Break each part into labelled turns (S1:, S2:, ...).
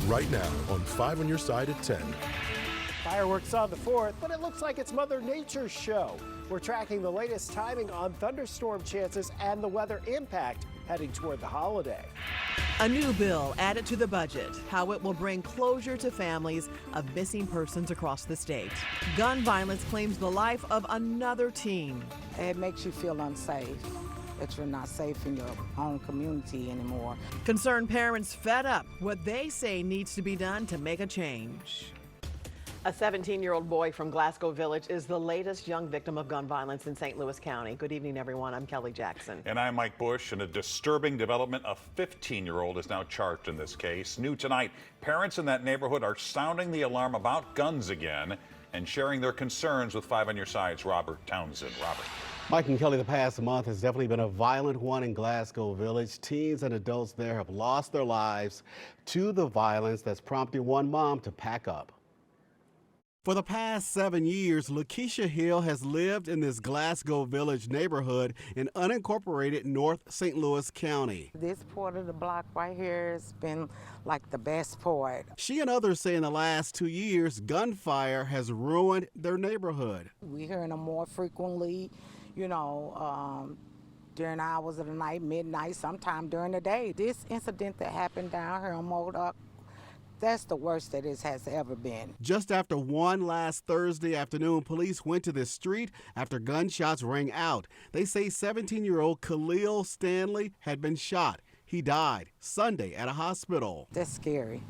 S1: right now on 5 on Your Side at 10.
S2: Fireworks on the 4th, but it looks like it's Mother Nature's show. We're tracking the latest timing on thunderstorm chances and the weather impact heading toward the holiday.
S3: A new bill added to the budget, how it will bring closure to families of missing persons across the state. Gun violence claims the life of another teen.
S4: It makes you feel unsafe, that you're not safe in your own community anymore.
S3: Concerned parents fed up what they say needs to be done to make a change. A 17-year-old boy from Glasgow Village is the latest young victim of gun violence in St. Louis County. Good evening, everyone. I'm Kelly Jackson.
S5: And I'm Mike Bush. And a disturbing development, a 15-year-old is now charged in this case. New tonight, parents in that neighborhood are sounding the alarm about guns again and sharing their concerns with 5 on Your Side's Robert Townsend. Robert.
S6: Mike and Kelly, the past month has definitely been a violent one in Glasgow Village. Teens and adults there have lost their lives to the violence that's prompted one mom to pack up. For the past 7 years, Lakeisha Hill has lived in this Glasgow Village neighborhood in unincorporated North St. Louis County.
S4: This part of the block right here has been like the best part.
S6: She and others say in the last 2 years, gunfire has ruined their neighborhood.
S4: We're hearing them more frequently, during hours of the night, midnight, sometime during the day. This incident that happened down here on Modoc, that's the worst that it has ever been.
S6: Just after 1 last Thursday afternoon, police went to this street after gunshots rang out. They say 17-year-old Khalil Stanley had been shot. He died Sunday at a hospital.
S4: That's scary,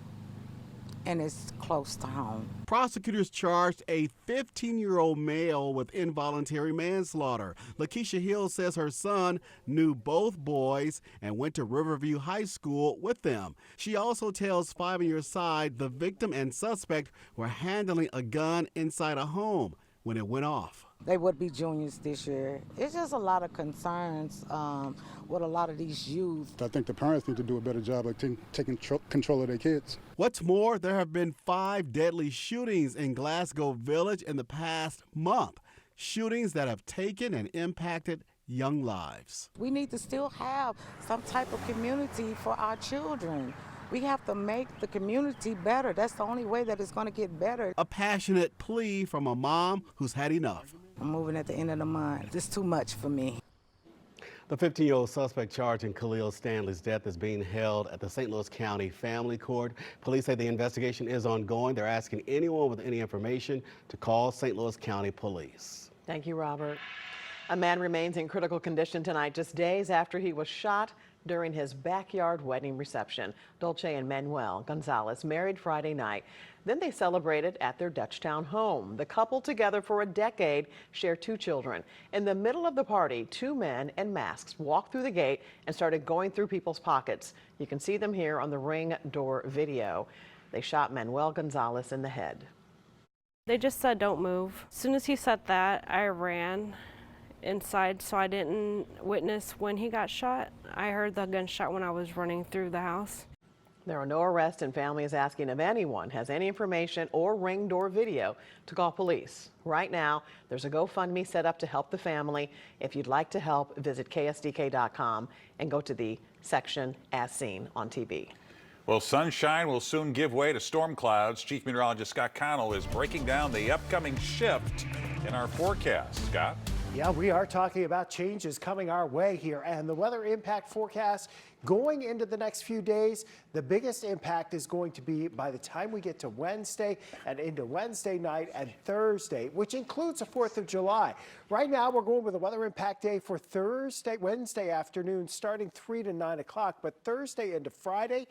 S4: and it's close to home.
S6: Prosecutors charged a 15-year-old male with involuntary manslaughter. Lakeisha Hill says her son knew both boys and went to Riverview High School with them. She also tells 5 on Your Side the victim and suspect were handling a gun inside a home when it went off.
S4: They would be juniors this year. It's just a lot of concerns with a lot of these youth.
S7: I think the parents need to do a better job of taking control of their kids.
S6: What's more, there have been 5 deadly shootings in Glasgow Village in the past month. Shootings that have taken and impacted young lives.
S4: We need to still have some type of community for our children. We have to make the community better. That's the only way that it's going to get better.
S6: A passionate plea from a mom who's had enough.
S4: I'm moving at the end of the month. It's too much for me.
S6: The 15-year-old suspect charged in Khalil Stanley's death is being held at the St. Louis County Family Court. Police say the investigation is ongoing. They're asking anyone with any information to call St. Louis County Police.
S3: Thank you, Robert. A man remains in critical condition tonight, just days after he was shot during his backyard wedding reception. Dolce and Manuel Gonzalez married Friday night. Then they celebrated at their Dutchtown home. The couple, together for a decade, share 2 children. In the middle of the party, 2 men in masks walked through the gate and started going through people's pockets. You can see them here on the Ring door video. They shot Manuel Gonzalez in the head.
S8: They just said, "Don't move." As soon as he said that, I ran inside, so I didn't witness when he got shot. I heard the gunshot when I was running through the house.
S3: There are no arrests, and family is asking if anyone has any information or Ring door video to call police. Right now, there's a GoFundMe set up to help the family. If you'd like to help, visit KSDK.com and go to the section As Seen on TV.
S5: Well, sunshine will soon give way to storm clouds. Chief Meteorologist Scott Connell is breaking down the upcoming shift in our forecast. Scott?
S2: Yeah, we are talking about changes coming our way here, and the weather impact forecast going into the next few days. The biggest impact is going to be by the time we get to Wednesday and into Wednesday night and Thursday, which includes the 4th of July. Right now, we're going with a weather impact day for Wednesday afternoon, starting 3 to 9 o'clock, but Thursday into Friday,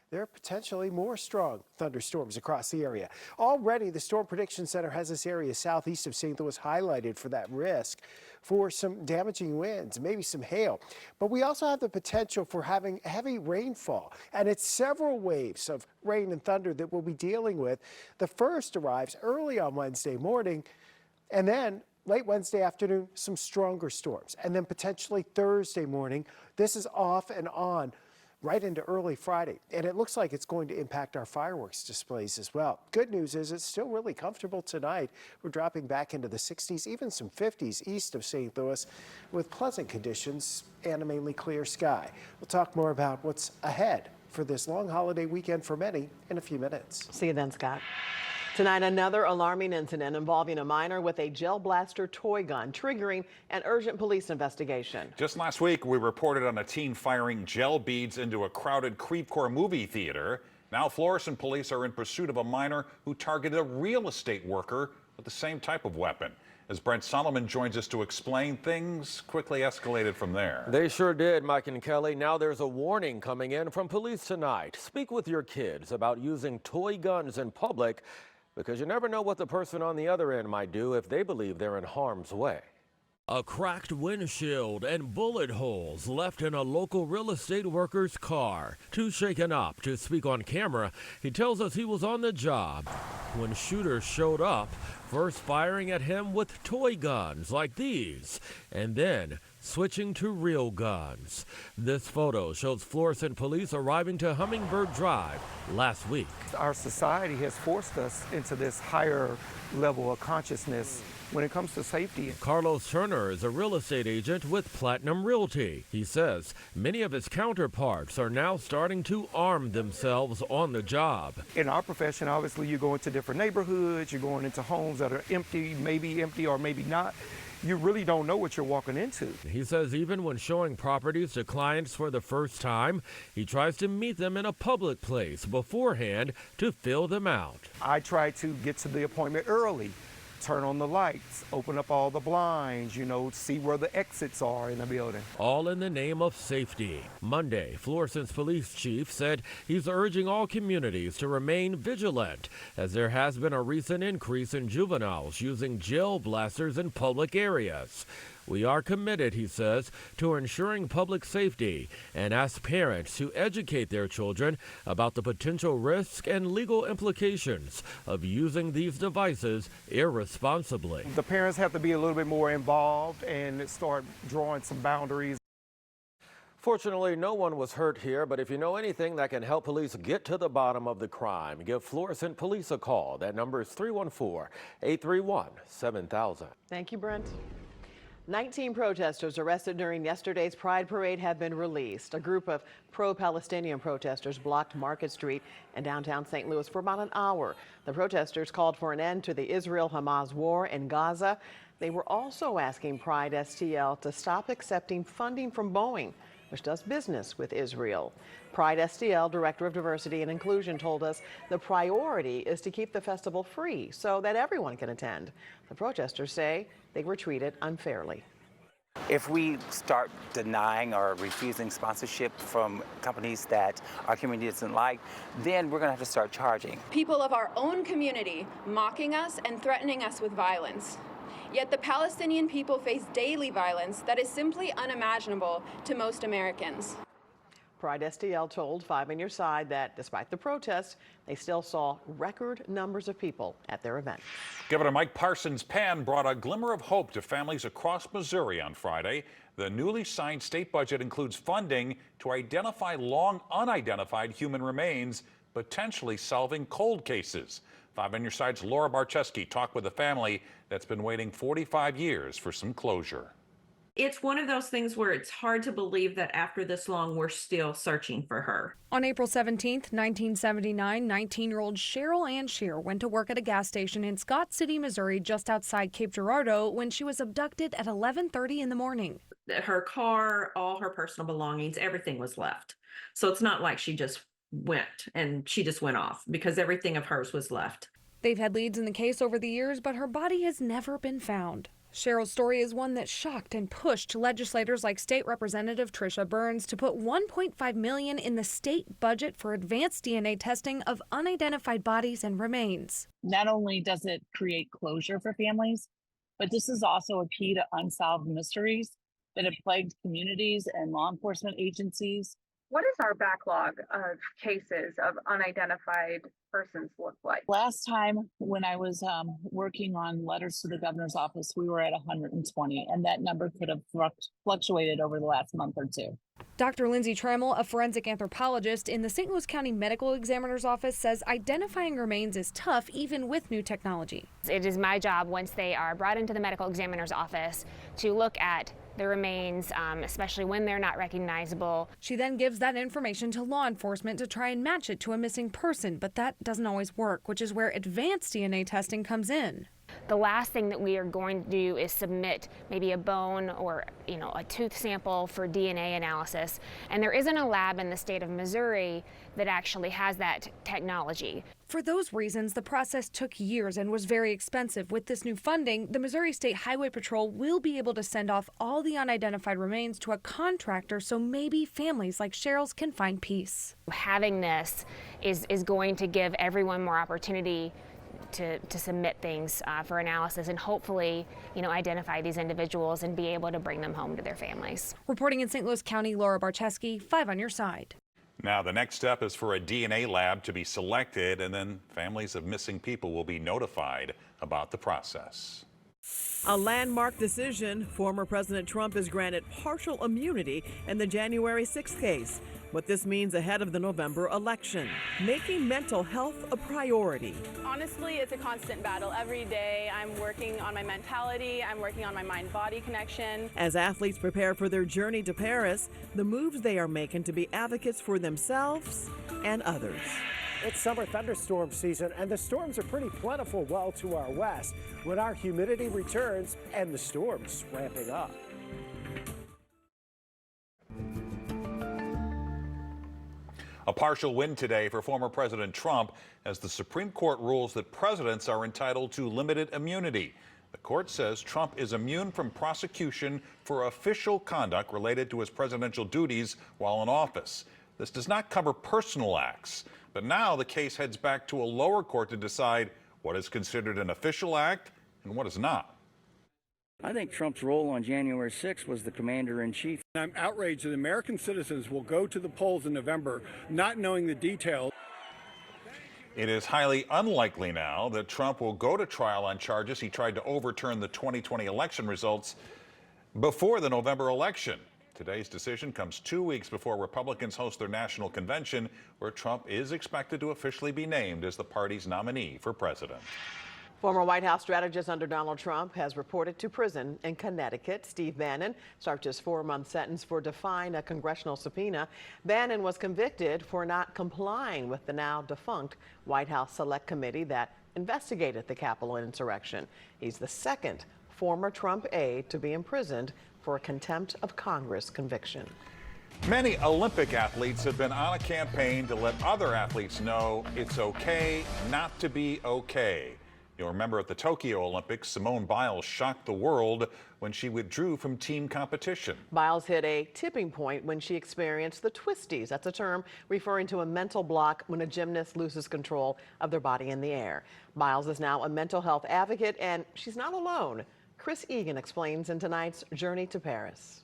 S2: there are potentially more strong thunderstorms across the area. Already, the Storm Prediction Center has this area southeast of St. Louis highlighted for that risk for some damaging winds, maybe some hail. But we also have the potential for having heavy rainfall, and it's several waves of rain and thunder that we'll be dealing with. The first arrives early on Wednesday morning, and then late Wednesday afternoon, some stronger storms, and then potentially Thursday morning. This is off and on right into early Friday, and it looks like it's going to impact our fireworks displays as well. Good news is it's still really comfortable tonight. We're dropping back into the 60s, even some 50s east of St. Louis with pleasant conditions and a mainly clear sky. We'll talk more about what's ahead for this long holiday weekend for many in a few minutes.
S3: See you then, Scott. Tonight, another alarming incident involving a minor with a gel blaster toy gun, triggering an urgent police investigation.
S5: Just last week, we reported on a teen firing gel beads into a crowded Creve Coeur movie theater. Now, Florissant police are in pursuit of a minor who targeted a real estate worker with the same type of weapon. As Brent Solomon joins us to explain, things quickly escalated from there.
S9: They sure did, Mike and Kelly. Now there's a warning coming in from police tonight. Speak with your kids about using toy guns in public, because you never know what the person on the other end might do if they believe they're in harm's way.
S10: A cracked windshield and bullet holes left in a local real estate worker's car. Too shaken up to speak on camera, he tells us he was on the job when shooters showed up, first firing at him with toy guns like these, and then switching to real guns. This photo shows Florissant police arriving to Hummingbird Drive last week.
S11: Our society has forced us into this higher level of consciousness when it comes to safety.
S10: Carlos Turner is a real estate agent with Platinum Realty. He says many of his counterparts are now starting to arm themselves on the job.
S11: In our profession, obviously, you go into different neighborhoods, you're going into homes that are empty or maybe not. You really don't know what you're walking into.
S10: He says even when showing properties to clients for the first time, he tries to meet them in a public place beforehand to fill them out.
S11: I try to get to the appointment early. Turn on the lights, open up all the blinds, see where the exits are in the building.
S10: All in the name of safety. Monday, Florissant's police chief said he's urging all communities to remain vigilant, as there has been a recent increase in juveniles using gel blasters in public areas. We are committed, he says, to ensuring public safety and ask parents to educate their children about the potential risk and legal implications of using these devices irresponsibly.
S11: The parents have to be a little bit more involved and start drawing some boundaries.
S9: Fortunately, no one was hurt here, but if you know anything that can help police get to the bottom of the crime, give Florissant Police a call. That number is 314-831-7000.
S3: Thank you, Brent. 19 protesters arrested during yesterday's Pride Parade have been released. A group of pro-Palestinian protesters blocked Market Street in downtown St. Louis for about an hour. The protesters called for an end to the Israel-Hamas war in Gaza. They were also asking Pride STL to stop accepting funding from Boeing, which does business with Israel. Pride STL Director of Diversity and Inclusion told us the priority is to keep the festival free so that everyone can attend. The protesters say they were treated unfairly.
S12: If we start denying or refusing sponsorship from companies that our community doesn't like, then we're going to have to start charging.
S13: People of our own community mocking us and threatening us with violence. Yet the Palestinian people face daily violence that is simply unimaginable to most Americans.
S3: Pride STL told 5 on Your Side that despite the protests, they still saw record numbers of people at their event.
S5: Governor Mike Parsons' pen brought a glimmer of hope to families across Missouri on Friday. The newly signed state budget includes funding to identify long unidentified human remains, potentially solving cold cases. 5 on Your Side's Laura Barczewski talked with a family that's been waiting 45 years for some closure.
S14: It's one of those things where it's hard to believe that after this long, we're still searching for her.
S15: On April 17th, 1979, 19-year-old Cheryl Ann Shear went to work at a gas station in Scott City, Missouri, just outside Cape Girardeau, when she was abducted at 11:30 in the morning.
S14: Her car, all her personal belongings, everything was left. So it's not like she just went off, because everything of hers was left.
S15: They've had leads in the case over the years, but her body has never been found. Cheryl's story is one that shocked and pushed legislators like State Representative Tricia Burns to put $1.5 million in the state budget for advanced DNA testing of unidentified bodies and remains.
S16: Not only does it create closure for families, but this is also a key to unsolved mysteries that have plagued communities and law enforcement agencies.
S17: What does our backlog of cases of unidentified persons look like?
S16: Last time when I was working on letters to the governor's office, we were at 120, and that number could have fluctuated over the last month or two.
S15: Dr. Lindsay Trammell, a forensic anthropologist in the St. Louis County Medical Examiner's Office, says identifying remains is tough even with new technology.
S18: It is my job once they are brought into the medical examiner's office to look at the remains, especially when they're not recognizable.
S15: She then gives that information to law enforcement to try and match it to a missing person, but that doesn't always work, which is where advanced DNA testing comes in.
S18: The last thing that we are going to do is submit maybe a bone or a tooth sample for DNA analysis. And there isn't a lab in the state of Missouri that actually has that technology.
S15: For those reasons, the process took years and was very expensive. With this new funding, the Missouri State Highway Patrol will be able to send off all the unidentified remains to a contractor, so maybe families like Cheryl's can find peace.
S18: Having this is going to give everyone more opportunity to submit things for analysis and hopefully, identify these individuals and be able to bring them home to their families.
S15: Reporting in St. Louis County, Laura Barcheski, 5 on your side.
S5: Now, the next step is for a DNA lab to be selected, and then families of missing people will be notified about the process.
S19: A landmark decision. Former President Trump is granted partial immunity in the January 6th case. What this means ahead of the November election, making mental health a priority.
S20: Honestly, it's a constant battle. Every day I'm working on my mentality, I'm working on my mind-body connection.
S19: As athletes prepare for their journey to Paris, the moves they are making to be advocates for themselves and others.
S2: It's summer thunderstorm season, and the storms are pretty plentiful well to our west when our humidity returns and the storms ramping up.
S5: A partial win today for former President Trump as the Supreme Court rules that presidents are entitled to limited immunity. The court says Trump is immune from prosecution for official conduct related to his presidential duties while in office. This does not cover personal acts, but now the case heads back to a lower court to decide what is considered an official act and what is not.
S21: I think Trump's role on January 6th was the commander-in-chief.
S22: I'm outraged that American citizens will go to the polls in November not knowing the details.
S5: It is highly unlikely now that Trump will go to trial on charges he tried to overturn the 2020 election results before the November election. Today's decision comes 2 weeks before Republicans host their national convention, where Trump is expected to officially be named as the party's nominee for president.
S3: Former White House strategist under Donald Trump has reported to prison in Connecticut. Steve Bannon served his 4-month sentence for defying a congressional subpoena. Bannon was convicted for not complying with the now defunct White House Select Committee that investigated the Capitol insurrection. He's the second former Trump aide to be imprisoned for a contempt of Congress conviction.
S5: Many Olympic athletes have been on a campaign to let other athletes know it's okay not to be okay. You'll remember at the Tokyo Olympics, Simone Biles shocked the world when she withdrew from team competition.
S3: Biles hit a tipping point when she experienced the twisties. That's a term referring to a mental block when a gymnast loses control of their body in the air. Biles is now a mental health advocate, and she's not alone. Chris Egan explains in tonight's Journey to Paris.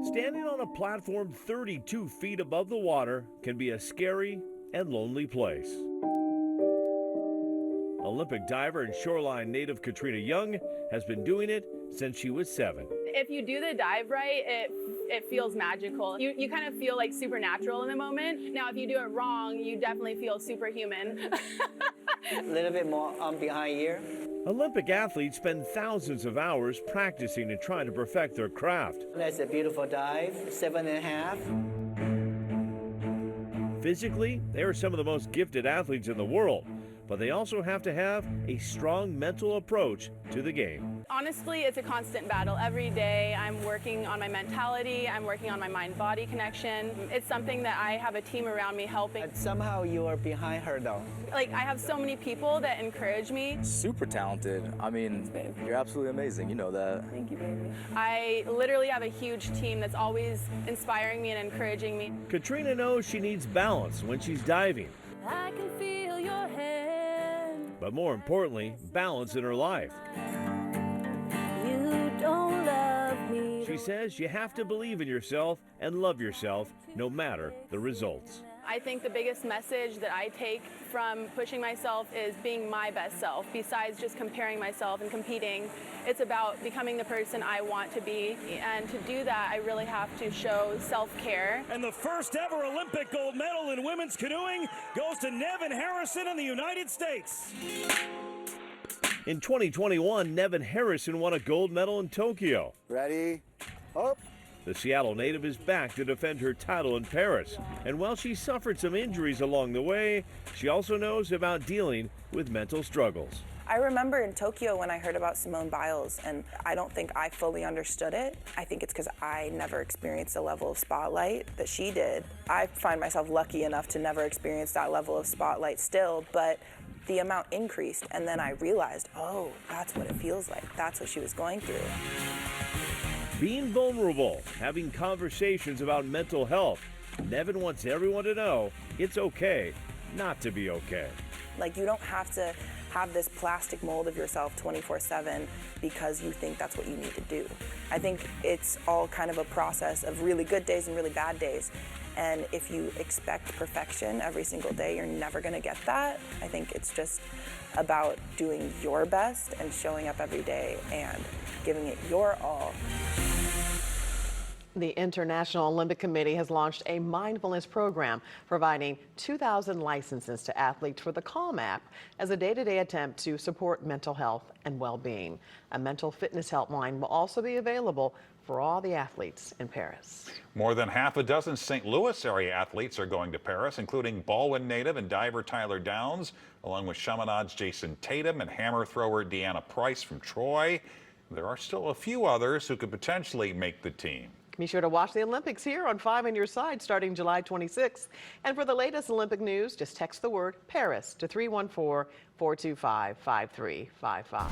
S23: Standing on a platform 32 feet above the water can be a scary and lonely place. Olympic diver and shoreline native Katrina Young has been doing it since she was 7.
S20: If you do the dive right, it feels magical. You kind of feel like supernatural in the moment. Now, if you do it wrong, you definitely feel superhuman.
S24: A little bit more behind here.
S23: Olympic athletes spend thousands of hours practicing and trying to perfect their craft.
S24: That's a beautiful dive, 7.5.
S23: Physically, they are some of the most gifted athletes in the world, but they also have to have a strong mental approach to the game.
S20: Honestly, it's a constant battle. Every day I'm working on my mentality, I'm working on my mind-body connection. It's something that I have a team around me helping.
S24: But somehow you are behind her though.
S20: Like, I have so many people that encourage me.
S25: Super talented. I mean, you're absolutely amazing, you know that.
S20: Thank you, baby. I literally have a huge team that's always inspiring me and encouraging me.
S23: Katrina knows she needs balance when she's diving.
S20: I can feel your hand.
S23: But more importantly, balance in her life.
S20: You don't love me.
S23: She says you have to believe in yourself and love yourself no matter the results.
S20: I think the biggest message that I take from pushing myself is being my best self. Besides just comparing myself and competing, it's about becoming the person I want to be. And to do that, I really have to show self-care.
S23: And the first ever Olympic gold medal in women's canoeing goes to Nevin Harrison in the United States. In 2021, Nevin Harrison won a gold medal in Tokyo.
S21: Ready? Up.
S23: The Seattle native is back to defend her title in Paris. And while she suffered some injuries along the way, she also knows about dealing with mental struggles.
S1: I remember in Tokyo when I heard about Simone Biles, and I don't think I fully understood it. I think it's because I never experienced the level of spotlight that she did. I find myself lucky enough to never experience that level of spotlight still, but the amount increased, and then I realized, oh, that's what it feels like. That's what she was going through.
S23: Being vulnerable, having conversations about mental health. Nevin wants everyone to know it's okay not to be okay.
S1: Like, you don't have to have this plastic mold of yourself 24/7 because you think that's what you need to do. I think it's all kind of a process of really good days and really bad days. And if you expect perfection every single day, you're never gonna get that. I think it's just about doing your best and showing up every day and giving it your all.
S3: The International Olympic Committee has launched a mindfulness program providing 2,000 licenses to athletes for the Calm app as a day-to-day attempt to support mental health and well-being. A mental fitness helpline will also be available for all the athletes in Paris.
S5: More than half a dozen St. Louis area athletes are going to Paris, including Baldwin native and diver Tyler Downs, along with Chaminade's Jason Tatum and hammer thrower Deanna Price from Troy. There are still a few others who could potentially make the team.
S3: Be sure to watch the Olympics here on 5 on your side starting July 26th. And for the latest Olympic news, just text the word Paris to 314-425-5355.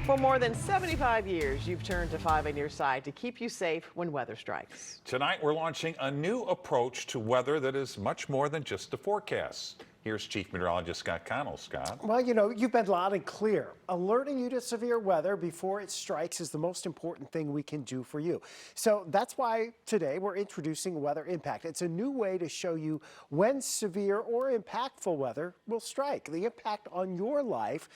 S3: For more than 75 years, you've turned to 5 on your side to keep you safe when weather strikes.
S5: Tonight, we're launching a new approach to weather that is much more than just a forecast. Here's Chief Meteorologist Scott Connell. Scott.
S2: Well, you know, you've been loud and clear. Alerting you to severe weather before it strikes is the most important thing we can do for you. So that's why today we're introducing Weather Impact. It's a new way to show you when severe or impactful weather will strike, the impact on your life,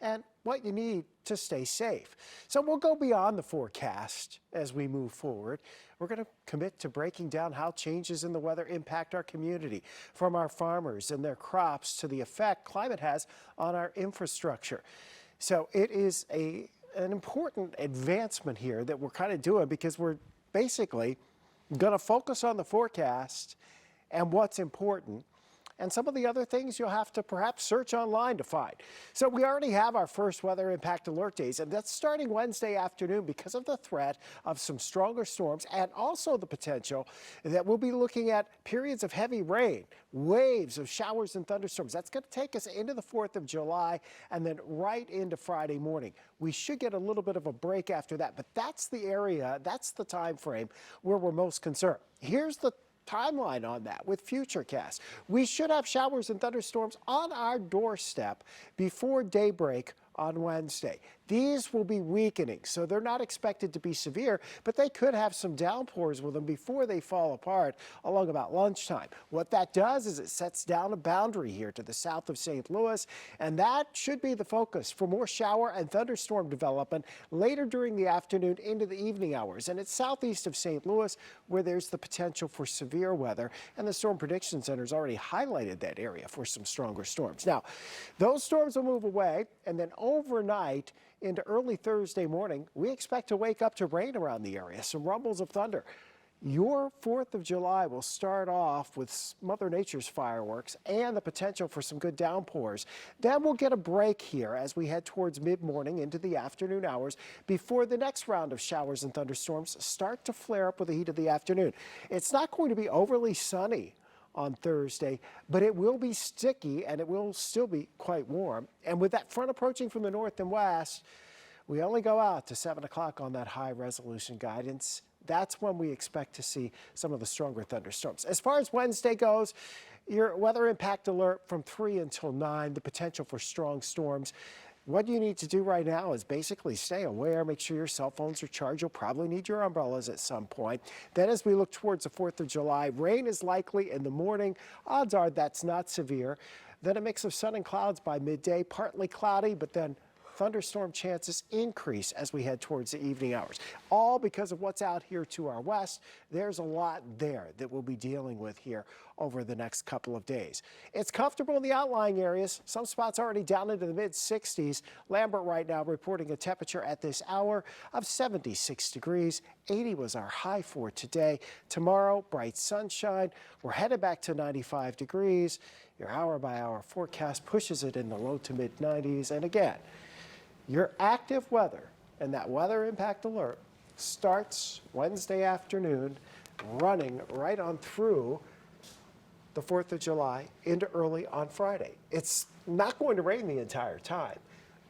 S2: and what you need to stay safe. So we'll go beyond the forecast as we move forward. We're going to commit to breaking down how changes in the weather impact our community, from our farmers and their crops to the effect climate has on our infrastructure. So it is an important advancement here that we're kind of doing because we're basically going to focus on the forecast and what's important, and some of the other things you'll have to perhaps search online to find. So we already have our first weather impact alert days, and that's starting Wednesday afternoon because of the threat of some stronger storms and also the potential that we'll be looking at periods of heavy rain, waves of showers and thunderstorms. That's going to take us into the 4th of July and then right into Friday morning. We should get a little bit of a break after that, but that's the area, that's the time frame where we're most concerned. Here's the timeline on that with Futurecast. We should have showers and thunderstorms on our doorstep before daybreak on Wednesday. These will be weakening, so they're not expected to be severe, but they could have some downpours with them before they fall apart along about lunchtime. What that does is it sets down a boundary here to the south of St. Louis, and that should be the focus for more shower and thunderstorm development later during the afternoon into the evening hours. And it's southeast of St. Louis where there's the potential for severe weather, and the Storm Prediction Center's already highlighted that area for some stronger storms. Now, those storms will move away, and then overnight into early Thursday morning, we expect to wake up to rain around the area, some rumbles of thunder. Your 4th of July will start off with Mother Nature's fireworks and the potential for some good downpours. Then we'll get a break here as we head towards mid-morning into the afternoon hours before the next round of showers and thunderstorms start to flare up with the heat of the afternoon. It's not going to be overly sunny on Thursday, but it will be sticky and it will still be quite warm. And with that front approaching from the north and west, we only go out to 7 o'clock on that high resolution guidance. That's when we expect to see some of the stronger thunderstorms. As far as Wednesday goes, your weather impact alert from 3 until 9, the potential for strong storms. What you need to do right now is basically stay aware, make sure your cell phones are charged. You'll probably need your umbrellas at some point. Then as we look towards the 4th of July, rain is likely in the morning. Odds are that's not severe. Then a mix of sun and clouds by midday, partly cloudy, but then thunderstorm chances increase as we head towards the evening hours. All because of what's out here to our west. There's a lot there that we'll be dealing with here over the next couple of days. It's comfortable in the outlying areas. Some spots already down into the mid-60s. Lambert right now reporting a temperature at this hour of 76 degrees. 80 was our high for today. Tomorrow, bright sunshine. We're headed back to 95 degrees. Your hour-by-hour forecast pushes it in the low to mid-90s. And again, your active weather and that weather impact alert starts Wednesday afternoon, running right on through the 4th of July into early on Friday. It's not going to rain the entire time,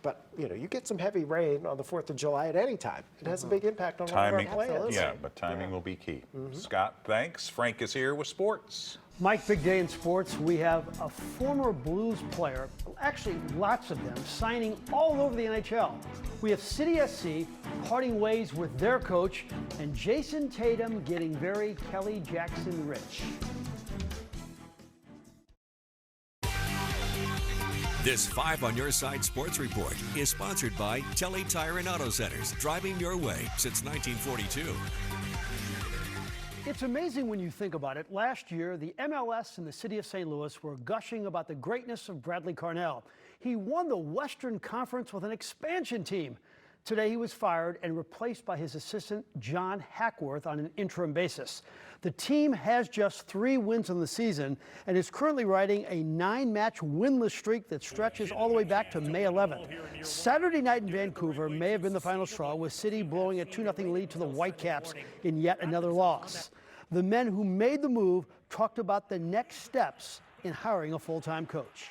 S2: but you get some heavy rain on the 4th of July at any time. It has a big impact on
S5: timing.
S2: one of our plans.
S5: Yeah, but timing will be key. Scott, thanks. Frank is here with sports.
S4: Mike, big day in sports. We have a former Blues player, actually lots of them, signing all over the NHL. We have City SC parting ways with their coach, and Jason Tatum getting very Kelly Jackson rich.
S6: This 5 on Your Side Sports Report is sponsored by Telly Tire and Auto Centers, driving your way since 1942.
S4: It's amazing when you think about it. Last year, the MLS and the city of St. Louis were gushing about the greatness of Bradley Carnell. He won the Western Conference with an expansion team. Today, he was fired and replaced by his assistant, John Hackworth, on an interim basis. The team has just 3 wins in the season and is currently riding a 9-match winless streak that stretches all the way back to May 11th. Saturday night in Vancouver may have been the final straw, with City blowing a 2-0 lead to the Whitecaps in yet another loss. The men who made the move talked about the next steps in hiring a full-time coach.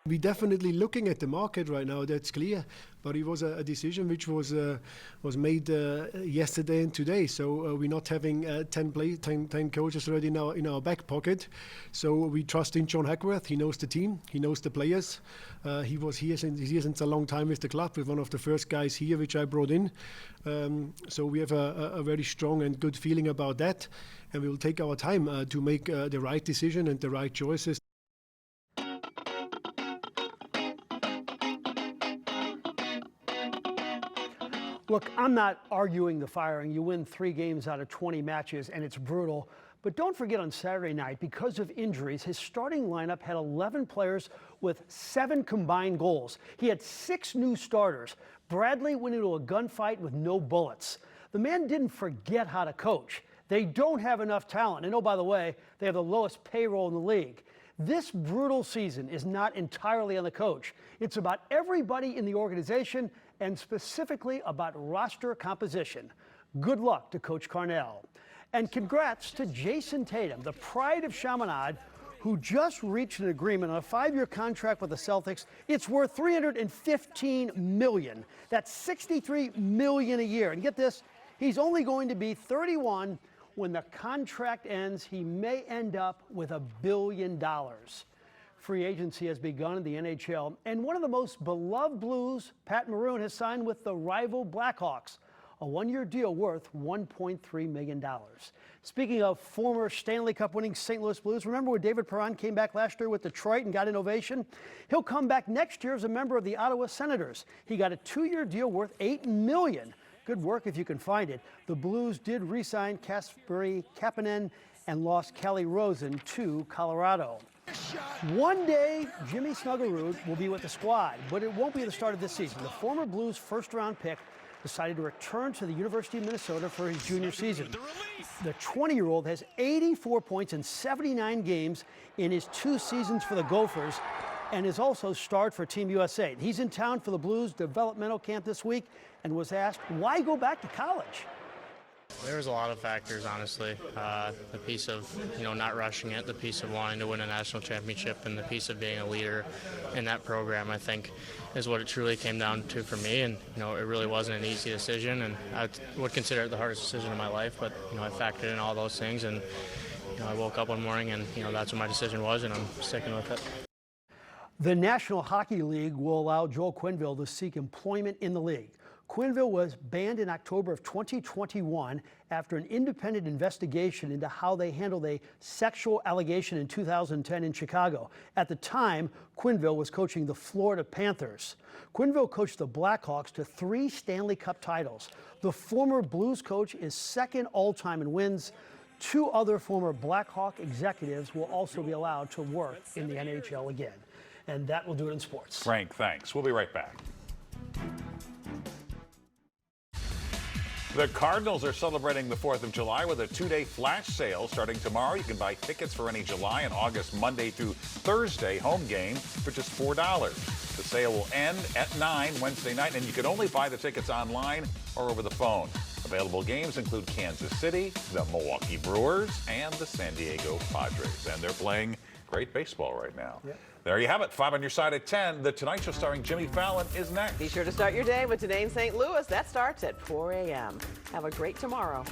S7: We're definitely looking at the market right now, that's clear. But it was a decision which was made yesterday and today. So we're not having 10 coaches already in our back pocket. So we trust in John Hackworth. He knows the team. He knows the players. He was here since a long time with the club, with one of the first guys here, which I brought in. So we have a very strong and good feeling about that. And we will take our time to make the right decision and the right choices.
S4: Look, I'm not arguing the firing. You win 3 games out of 20 matches, and it's brutal. But don't forget, on Saturday night, because of injuries, his starting lineup had 11 players with 7 combined goals. He had 6 new starters. Bradley went into a gunfight with no bullets. The man didn't forget how to coach. They don't have enough talent. And oh, by the way, they have the lowest payroll in the league. This brutal season is not entirely on the coach. It's about everybody in the organization, and specifically about roster composition. Good luck to Coach Carnell. And congrats to Jason Tatum, the pride of Chaminade, who just reached an agreement on a 5-year contract with the Celtics. It's worth $315 million. That's $63 million a year. And get this, he's only going to be 31 when the contract ends. He may end up with $1 billion. Free agency has begun in the NHL, and one of the most beloved Blues, Pat Maroon, has signed with the rival Blackhawks, a 1-year deal worth $1.3 million. Speaking of former Stanley Cup winning St. Louis Blues, remember when David Perron came back last year with Detroit and got an ovation? He'll come back next year as a member of the Ottawa Senators. He got a 2-year deal worth $8 million. Good work if you can find it. The Blues did re-sign Kasperi Kapanen and lost Kelly Rosen to Colorado. One day, Jimmy Snuggerud will be with the squad, but it won't be the start of this season. The former Blues first-round pick decided to return to the University of Minnesota for his junior season. The 20-year-old has 84 points in 79 games in his 2 seasons for the Gophers and is also starred for Team USA. He's in town for the Blues developmental camp this week and was asked, why go back to college?
S8: There was a lot of factors, honestly. The piece of, not rushing it, the piece of wanting to win a national championship, and the piece of being a leader in that program, I think, is what it truly came down to for me. And, it really wasn't an easy decision, and I would consider it the hardest decision of my life. But, I factored in all those things, and, I woke up one morning and, that's what my decision was, and I'm sticking with it.
S4: The National Hockey League will allow Joel Quenneville to seek employment in the league. Quinville was banned in October of 2021 after an independent investigation into how they handled a sexual allegation in 2010 in Chicago. At the time, Quinville was coaching the Florida Panthers. Quinville coached the Blackhawks to 3 Stanley Cup titles. The former Blues coach is second all-time in wins. 2 other former Blackhawk executives will also be allowed to work in the NHL again. And that will do it in sports.
S5: Frank, thanks. We'll be right back. The Cardinals are celebrating the 4th of July with a 2-day flash sale starting tomorrow. You can buy tickets for any July and August Monday through Thursday home game for just $4. The sale will end at 9 Wednesday night, and you can only buy the tickets online or over the phone. Available games include Kansas City, the Milwaukee Brewers, and the San Diego Padres. And they're playing great baseball right now. Yep. There you have it. 5 on your side at 10. The Tonight Show starring Jimmy Fallon is next.
S3: Be sure to start your day with Today in St. Louis. That starts at 4 a.m. Have a great tomorrow.